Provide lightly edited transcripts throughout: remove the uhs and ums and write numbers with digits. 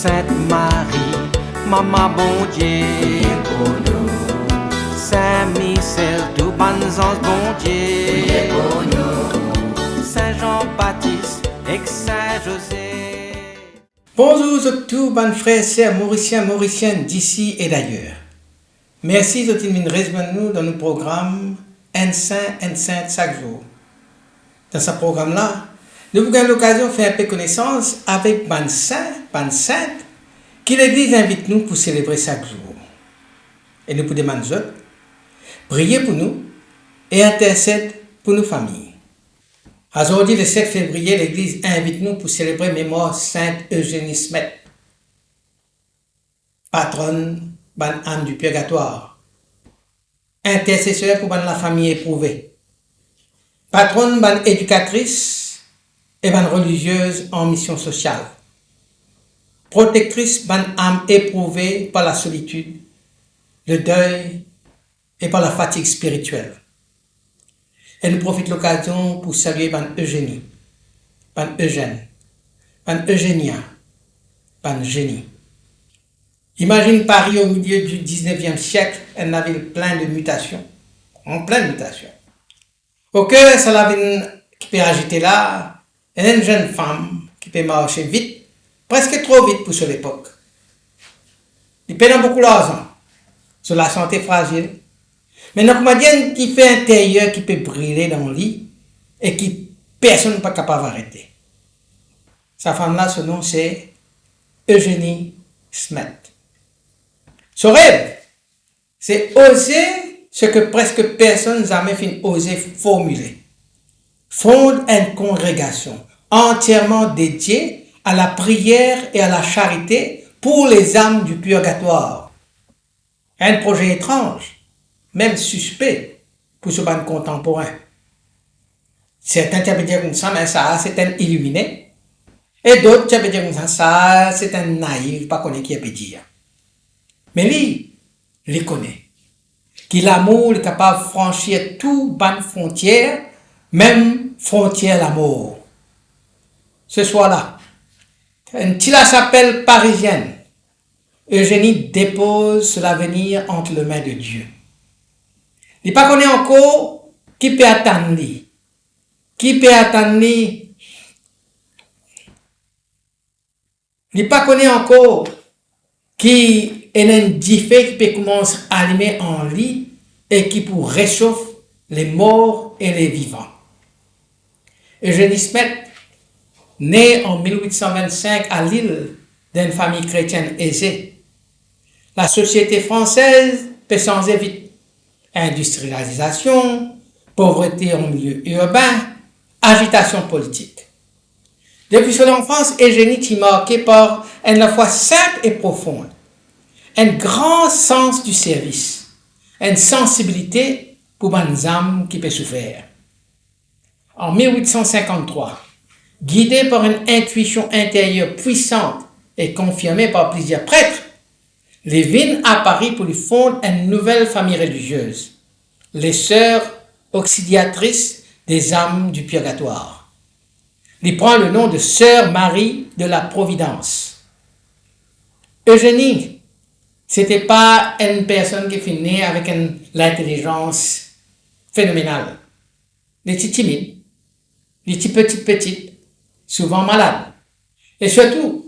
Sainte Marie, Maman bon Dieu, pour nous. Saint Michel, tout bon ange bon Dieu, pour nous. Saint Jean-Baptiste et Saint José. Bonjour tous bonnes frères et sœurs mauriciennes d'ici et d'ailleurs. Merci de rejoindre nous dans nos programmes Un Saint chaque jour. Dans ce programme-là, nous avons l'occasion de faire un peu connaissance avec ban saint, qui l'Église invite nous pour célébrer chaque jour. Et nous pouvons demander prier pour nous et intercéder pour nos familles. Aujourd'hui, le 7 février, l'Église invite nous pour célébrer mémoire Sainte Eugénie Smet, patronne ban âme du purgatoire, intercesseur pour ban la famille éprouvée, patronne ban éducatrice et ban religieuse en mission sociale, protectrice ban âme éprouvée par la solitude, le deuil et par la fatigue spirituelle. Elle nous profite de l'occasion pour saluer ban Eugénie, ban Eugène, ban Eugénia, ban Génie. Imagine Paris au milieu du 19e siècle, elle avait plein de mutations, en pleine mutation. Au cœur, ça l'avait qui peut agiter là, une jeune femme qui peut marcher vite, presque trop vite pour son époque. Il perd beaucoup d'argent, sur la santé fragile. Mais une comédienne qui fait intérieur, qui peut brûler dans le lit et qui personne n'est pas capable d'arrêter. Sa femme-là, son nom c'est Eugénie Smet. Son rêve, c'est oser ce que presque personne n'a jamais fait oser formuler. Fondre une congrégation entièrement dédiée à la prière et à la charité pour les âmes du purgatoire. Un projet étrange, même suspect pour ce band contemporain. Certains tu dire comme ça, mais ça c'est un illuminé. Et d'autres tu dire comme ça c'est un naïf, pas connaît qui a pu dire. Mais lui, il connaît. Qu'il l'amour est capable de franchir toute bonne frontière, même frontière l'amour. Ce soir-là, une petite chapelle parisienne, Eugénie dépose sur l'avenir entre les mains de Dieu. Il ne connaît pas encore qui peut attendre. Qui peut attendre. Il ne connaît pas encore qui est un diffé qui peut commencer à allumer en lit et qui peut réchauffer les morts et les vivants. Eugénie Smet, née en 1825 à Lille d'une famille chrétienne aisée. La société française peut changer vite. Industrialisation, pauvreté en milieu urbain, agitation politique. Depuis son enfance, Eugénie est marquée par une foi simple et profonde, un grand sens du service, une sensibilité pour les âmes qui peuvent souffrir. En 1853, guidée par une intuition intérieure puissante et confirmée par plusieurs prêtres, Lévin à Paris pour lui fondre une nouvelle famille religieuse, les Sœurs Auxiliatrices des âmes du purgatoire. Il prend le nom de Sœur Marie de la Providence. Eugénie, c'était pas une personne qui est née avec l'intelligence phénoménale. Elle était timide, elle était petite, souvent malade. Et surtout,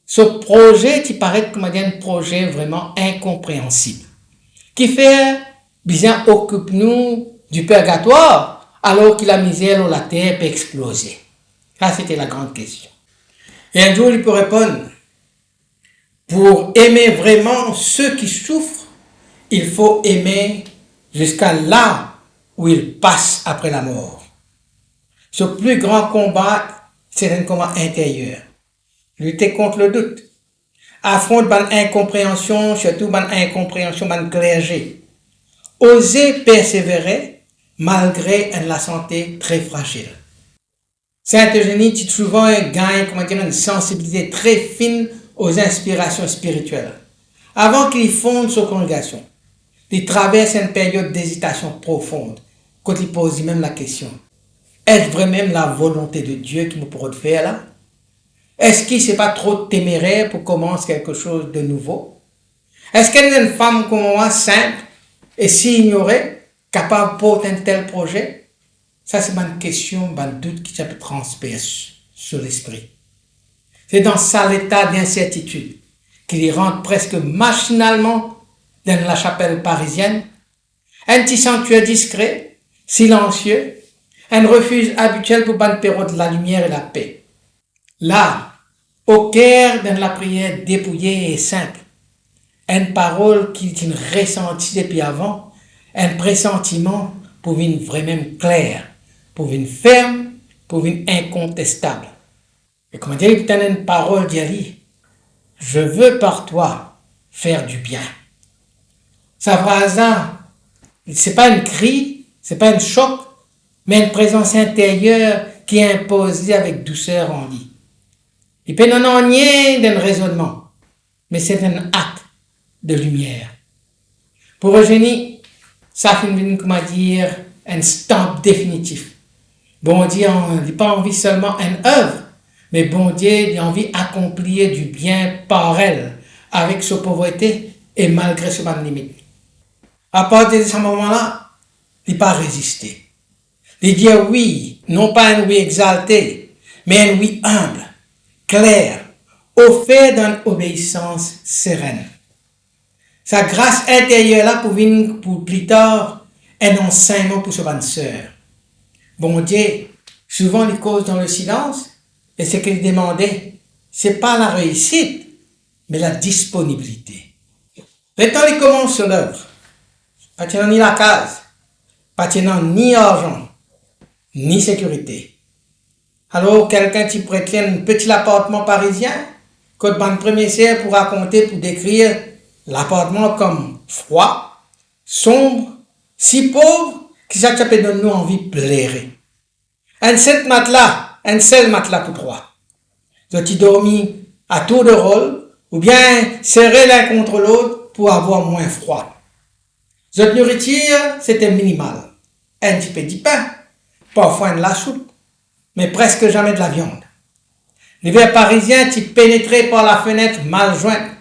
ce projet qui paraît comme un projet vraiment incompréhensible, qui fait bien occupe nous du purgatoire alors que la misère dans la terre peut exploser. Ça, c'était la grande question. Et un jour, il peut répondre, pour aimer vraiment ceux qui souffrent, il faut aimer jusqu'à là où ils passent après la mort. Ce plus grand combat, c'est un combat intérieur. Lutter contre le doute. Affronter ban incompréhension, surtout ban incompréhension ban clergé. Oser persévérer malgré la santé très fragile. Sainte Eugénie dit souvent gagne une sensibilité très fine aux inspirations spirituelles. Avant qu'il fonde sa congrégation, il traverse une période d'hésitation profonde, quand il pose même la question, est-ce vraiment la volonté de Dieu qui me pourrait faire là? Est-ce qu'il n'est pas trop téméraire pour commencer quelque chose de nouveau? Est-ce qu'elle est une femme comme moi, simple et si ignorée, capable de porter un tel projet? Ça, c'est une question, un doute qui peut transpercer sur l'esprit. C'est dans ça l'état d'incertitude qu'il y rentre presque machinalement dans la chapelle parisienne, un petit sanctuaire discret, silencieux, un refuge habituel pour une période de la lumière et la paix. Là, au cœur de la prière dépouillée et simple, une parole qu'il ressentit depuis avant, un pressentiment pour une vraiment claire, pour une ferme, pour une incontestable. Et comment dire, il y a une parole d'Ali, je veux par toi faire du bien. Sa phrase-là, c'est pas un cri, c'est pas un choc, mais une présence intérieure qui est imposée avec douceur en lui. Il peut non en rien d'un raisonnement, mais c'est un acte de lumière. Pour Eugénie, ça fait comment dire, un stamp définitif. Bon Dieu n'a pas envie seulement une œuvre, mais bon Dieu a envie d'accomplir du bien par elle, avec sa pauvreté et malgré ses limites. À partir de ce moment-là, il n'a pas résisté. Il dit oui, non pas un oui exalté, mais un oui humble, clair, offert dans obéissance sereine. Sa grâce intérieure-là pour venir pour plus tard un enseignement pour sa sœur. Bon Dieu, souvent il cause dans le silence, et ce qu'il demandait, c'est pas la réussite, mais la disponibilité. Maintenant, il commence son œuvre. Pas tenant ni la case, pas tenant ni argent, ni sécurité. Alors, quelqu'un qui prétend un petit appartement parisien, quand le premier sert pour raconter, pour décrire l'appartement comme froid, sombre, si pauvre, que ça peut donner nous envie de pleurer. Un seul matelas pour trois. Vous avez dormi à tour de rôle, ou bien serré l'un contre l'autre pour avoir moins froid. Votre nourriture, c'était minimal. Un petit peu de pain, parfois de la soupe, mais presque jamais de la viande. L'hiver parisien, tu pénétrais par la fenêtre mal jointe,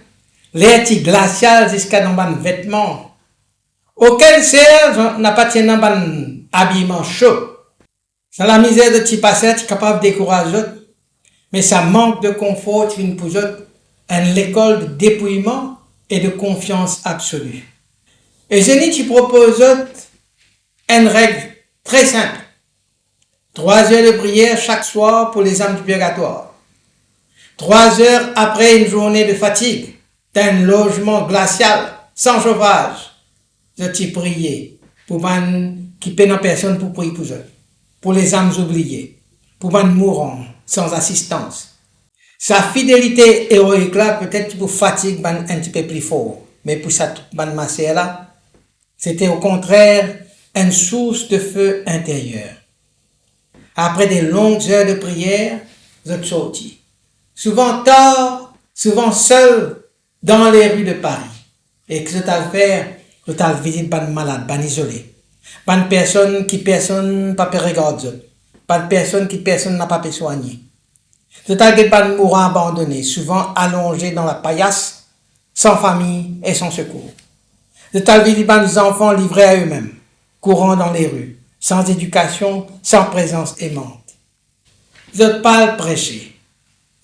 l'air glacial jusqu'à dans les vêtements. Aucun serge n'a pas tenu un habillement chaud. Dans la misère de tu passer, tu es capable de décourager, mais ça manque de confort, tu viens pour l'école de dépouillement et de confiance absolue. Et Génie, tu proposes une règle très simple. 3 heures de prière chaque soir pour les âmes du purgatoire. 3 heures après une journée de fatigue, d'un logement glacial, sans chauffage, je t'y prier pour qui peine personne pour prier pour eux, pour les âmes oubliées, pour les mourants sans assistance. Sa fidélité héroïque là, peut-être pour fatigue un petit peu plus fort, mais pour cette masse là, c'était au contraire une source de feu intérieur. Après des longues heures de prière, je suis sorti. Souvent tard, souvent seul, dans les rues de Paris. Et que je t'ai fait, je t'ai visité pas de malade, pas isolé. Pas de personne qui personne n'a pas regardé. Pas de personne qui personne n'a pas pu soigner. Je t'ai pas de mourants abandonnés, souvent allongés dans la paillasse, sans famille et sans secours. Je t'ai visité des enfants livrés à eux-mêmes, courant dans les rues, sans éducation, sans présence aimante. Je ne pas prêcher,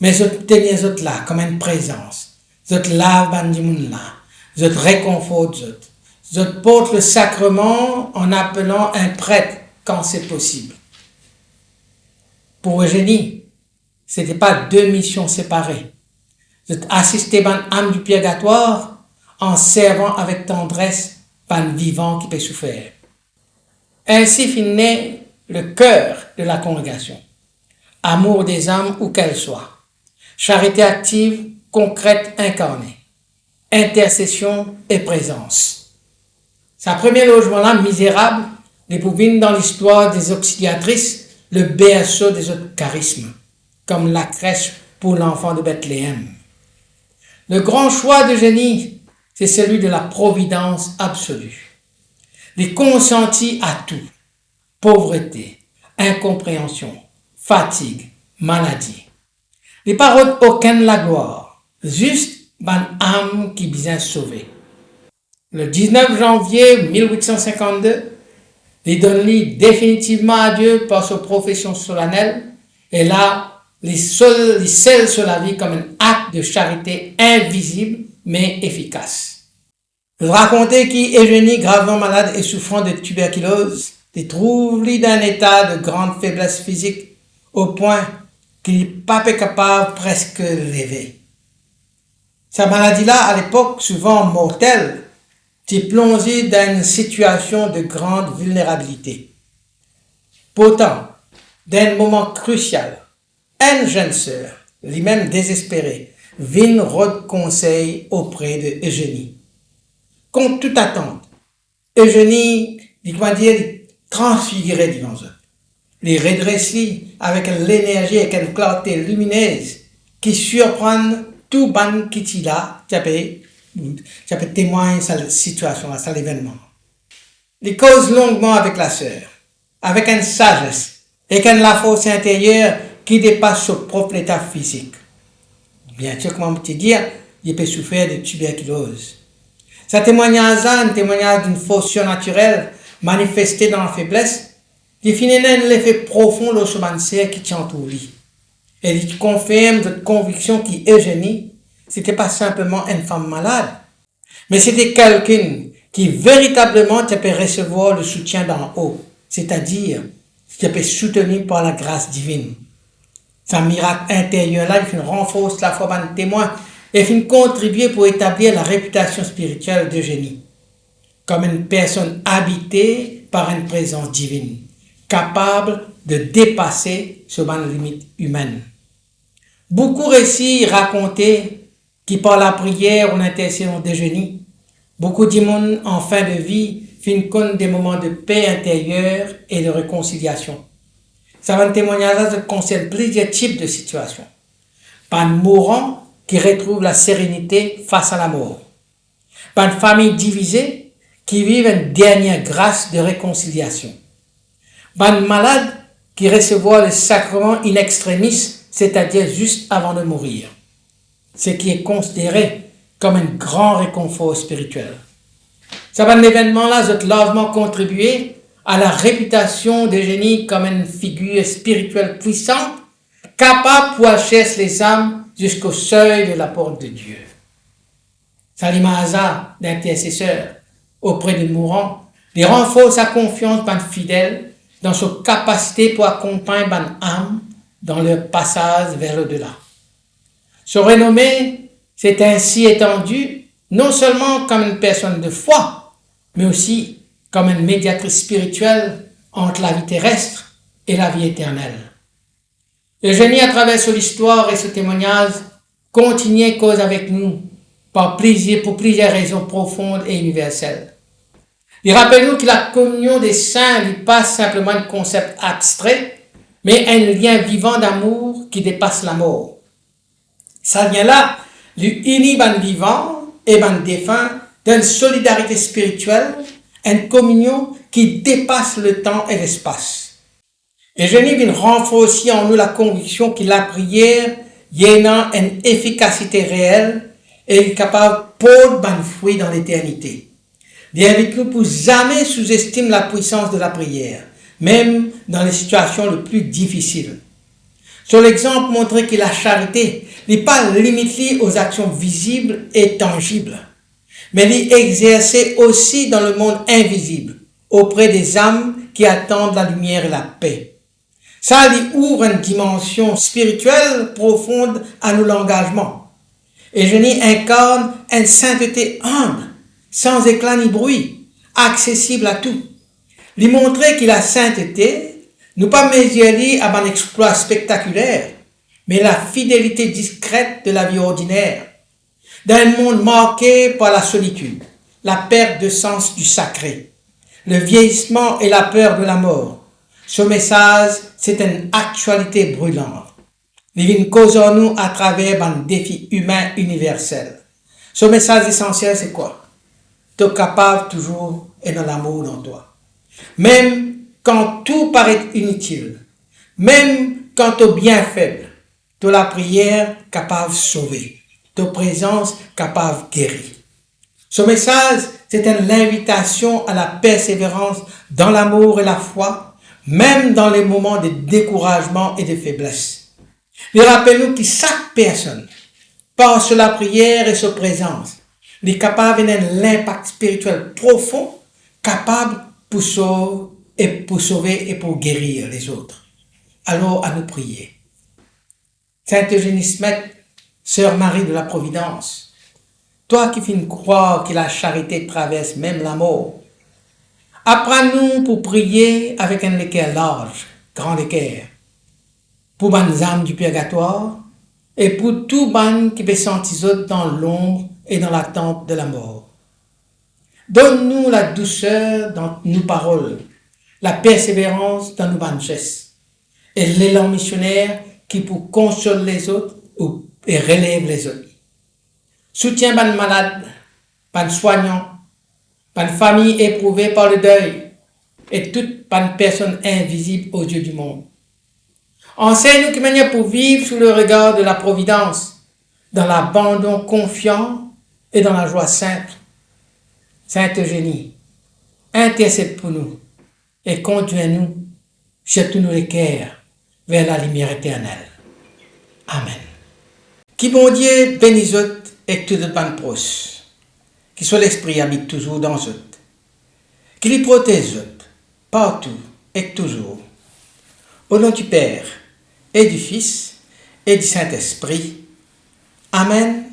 mais je tenais là comme une présence. Je te lave là, je te réconforte, je te porte le sacrement en appelant un prêtre quand c'est possible. Pour Eugénie, ce n'était pas 2 missions séparées. Je t'assistais à l'âme du purgatoire en servant avec tendresse par le vivant qui peut souffrir. Ainsi finit le cœur de la congrégation. Amour des âmes où qu'elles soient. Charité active, concrète, incarnée. Intercession et présence. Sa première logement-là, misérable, les pouvines dans l'histoire des auxiliatrices, le berceau des autres charismes, comme la crèche pour l'enfant de Bethléem. Le grand choix d'Eugénie, c'est celui de la providence absolue. Les consentis à tout, pauvreté, incompréhension, fatigue, maladie. Les paroles aucune la gloire, juste ban âme qui bien sauvée. Le 19 janvier 1852, il donne définitivement à Dieu par sa profession solennelle, et là, il scelle sur la vie comme un acte de charité invisible mais efficace. Il racontait qu'Eugénie, gravement malade et souffrant de tuberculose, il trouve d'un état de grande faiblesse physique au point qu'il n'est pas capable presque de lever. Sa maladie-là, à l'époque souvent mortelle, t'est plongé dans une situation de grande vulnérabilité. Pourtant, dans un moment crucial, une jeune sœur, lui-même désespérée, vint rendre conseil auprès de Eugénie. Contre toute attente, Eugénie, transfigurait devant eux. Les redressit avec l'énergie et une clarté lumineuse qui surprennent tout ban qui est là, qui peut témoigner de cette situation, de cet événement. Il cause longuement avec la sœur, avec une sagesse et la force intérieure qui dépasse son propre état physique. Bien sûr, comme on peut dire, il peut souffrir de tuberculose. Ce témoignage est un témoignage d'une force surnaturelle manifestée dans la faiblesse, qui finit dans l'effet profond de ce qui tient autour de lui. Et il confirme votre conviction qu'Eugénie, c'était pas simplement une femme malade, mais c'était quelqu'un qui véritablement peut recevoir le soutien d'en haut, c'est-à-dire qui peut soutenu par la grâce divine. Ce miracle intérieur-là, il renforce la foi de témoin et il contribue pour établir la réputation spirituelle d'Eugénie comme une personne habitée par une présence divine, capable de dépasser ce ban de limites humaines. Beaucoup récits racontés qui par la prière ou l'intercession d'Eugénie, beaucoup de monde en fin de vie finissent des moments de paix intérieure et de réconciliation. Ça va témoigner concerne plusieurs types de situations. Par un mourant qui retrouve la sérénité face à la mort. Par une famille divisée qui vit une dernière grâce de réconciliation. Par un malade qui recevra le sacrement in extremis, c'est-à-dire juste avant de mourir. Ce qui est considéré comme un grand réconfort spirituel. Ça va l'événement-là a largement contribué à la réputation d'Eugénie comme une figure spirituelle puissante, capable de chasser les âmes jusqu'au seuil de la porte de Dieu. Salimasa, d'intercesseur auprès des mourants, les renforce sa confiance dans le fidèle, dans sa capacité pour accompagner les âmes dans leur passage vers l'au-delà. Son renommée s'est ainsi étendue non seulement comme une personne de foi, mais aussi comme une médiatrice spirituelle entre la vie terrestre et la vie éternelle. Eugénie, à travers son histoire et ce témoignage, continue cause avec nous pour plusieurs raisons profondes et universelles. Il rappelle nous que la communion des saints n'est pas simplement un concept abstrait, mais un lien vivant d'amour qui dépasse la mort. Ça lien-là lui unit les vivants et les défunts d'une solidarité spirituelle, une communion qui dépasse le temps et l'espace. Eugénie vient renforcer en nous la conviction que la prière a une efficacité réelle et est capable de porter des fruits dans l'éternité. Il invite nous pour jamais sous-estimer la puissance de la prière, même dans les situations les plus difficiles. Sur l'exemple montré que la charité n'est pas limitée aux actions visibles et tangibles, mais elle est exercée aussi dans le monde invisible, auprès des âmes qui attendent la lumière et la paix. Ça lui ouvre une dimension spirituelle profonde à nos engagements. Eugénie incarne une sainteté humble, sans éclat ni bruit, accessible à tout. Lui montrer que la sainteté n'est pas mesurée à un exploit spectaculaire, mais la fidélité discrète de la vie ordinaire, dans un monde marqué par la solitude, la perte de sens du sacré, le vieillissement et la peur de la mort. Ce message, c'est une actualité brûlante. Il cause en nous à travers un défi humain universel. Ce message essentiel, c'est quoi? Tu es capable toujours et dans l'amour dans toi. Même quand tout paraît inutile, même quand tu es bien faible, de la prière capable de sauver, de présence capable de guérir. Ce message, c'est une invitation à la persévérance dans l'amour et la foi, même dans les moments de découragement et de faiblesse. Il rappelle-nous que chaque personne, par la prière et sa présence, est capable d'avoir l'impact spirituel profond, capable pour sauver et pour guérir les autres. Alors, à nous prier. Sainte Eugénie Smet, Sœur Marie de la Providence, toi qui finis croire que la charité traverse même la mort, apprends-nous pour prier avec un équerre large, grand équerre, pour les âmes du purgatoire et pour tout ban qui peut sentir dans l'ombre et dans l'attente de la mort. Donne-nous la douceur dans nos paroles, la persévérance dans nos gestes et l'élan missionnaire qui pour consoler les autres et relève les autres. Soutiens les malades, les soignants, les familles éprouvées par le deuil et toutes les personnes invisibles aux yeux du monde. Enseigne-nous quelle manière pour vivre sous le regard de la providence, dans l'abandon confiant et dans la joie simple. Sainte Eugénie, intercède pour nous et conduis-nous, jette-nous les cœurs vers la lumière éternelle. Amen. Qui bon Dieu bénisse et tout le ban proche, qui soit l'esprit habite toujours dans eux, qui les protège partout et toujours. Au nom du Père et du Fils et du Saint-Esprit. Amen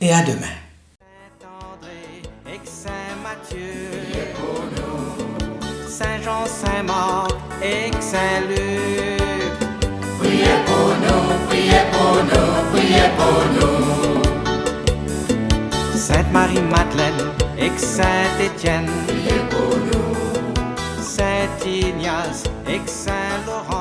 et à demain. Saint-André et Saint-Matthieu, priez pour nous. Saint-Jean, Saint-Marc et Saint-Luc, Priez pour nous, priez pour nous, priez pour nous. Sainte Marie-Madeleine et Saint-Étienne, Priez pour nous, Saint Ignace et Saint Laurent.